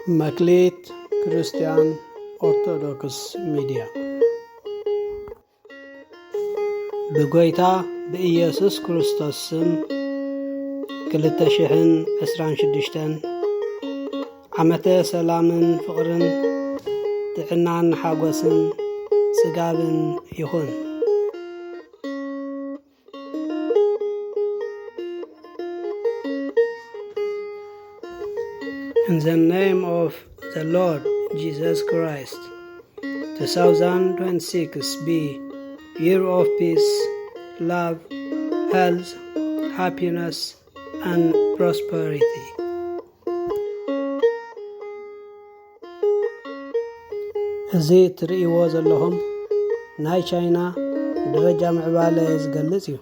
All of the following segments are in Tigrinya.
መክሌት ክርስቲያን ኦርቶዶክስ ሚዲያ በጎይታ በኢየሱስ ክርስቶስ ስም 2026 ዓመተ ሰላምን ፍቅርን ጥዕናን ሓጎስን ጽጋብን ይሁን። In the name of the Lord Jesus Christ, 2026 be year of peace, love, health, happiness, and prosperity. እዚ ትርእይዎ ዘለኹም ናይ ቻይና ደረጃ ምዕባለ ዝገልጽ እዩ።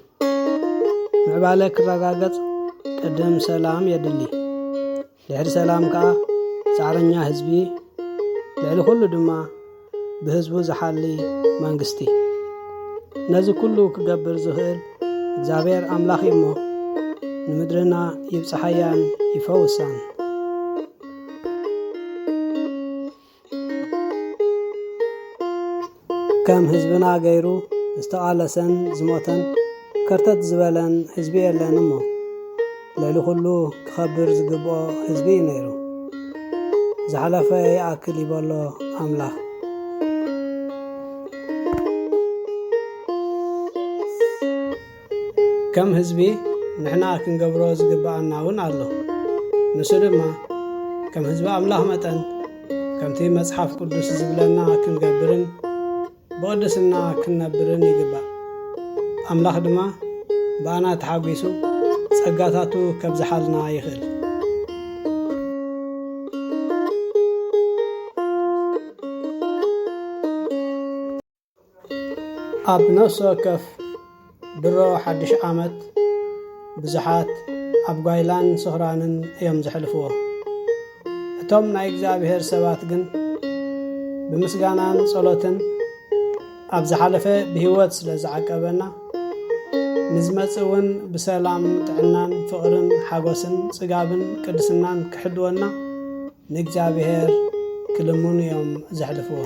ምዕባለ ክረጋገጽ ቅድም ሰላም የድሊ ልዕሊ ሰላም ከዓ ጻዕረኛ ህዝቢ ልዕሊ ኩሉ ድማ ብህዝቡ ዝሓሊ መንግስቲ ነዚ ኩሉ ክገብር ዝኽእል እግዚአብሔር ኣምላኽ እሞ ንምድርና ይብጽሐያን ይፈውሳን። ከም ህዝብና ገይሩ ዝተቃለሰን ዝሞተን ከርተት ዝበለን ህዝቢ የለን እሞ ልዕሊ ኩሉ ክኸብር ዝግብኦ ህዝቢ ነይሩ። ዝሓለፈ ይኣክል ይበሎ ኣምላኽ። ከም ህዝቢ ንሕና ክንገብሮ ዝግባአና እውን ኣሎ። ንሱ ድማ ከም ህዝቢ ኣምላኽ መጠን ከምቲ መጽሓፍ ቅዱስ ዝብለና ክንገብርን ብቅድስና ክንነብርን ይግባእ። ኣምላኽ ድማ ብኣና ተሓጒሱ ጸጋታቱ ከብዝሓልና ይኽእል። ኣብ ነፍሲ ወከፍ ድሮ ሓድሽ ዓመት ብዙሓት ኣብ ጓይላን ስኽራንን እዮም ዘሕልፍዎ። እቶም ናይ እግዚአብሔር ሰባት ግን ብምስጋናን ጸሎትን ኣብ ዝሓለፈ ብህይወት ስለ ዝዓቀበና ንዝመጽእ እውን ብሰላም ጥዕናን ፍቕርን ሓጎስን ጽጋብን ቅድስናን ክሕድወና ንእግዚአብሔር ክልሙን እዮም ዘሕልፍዎ።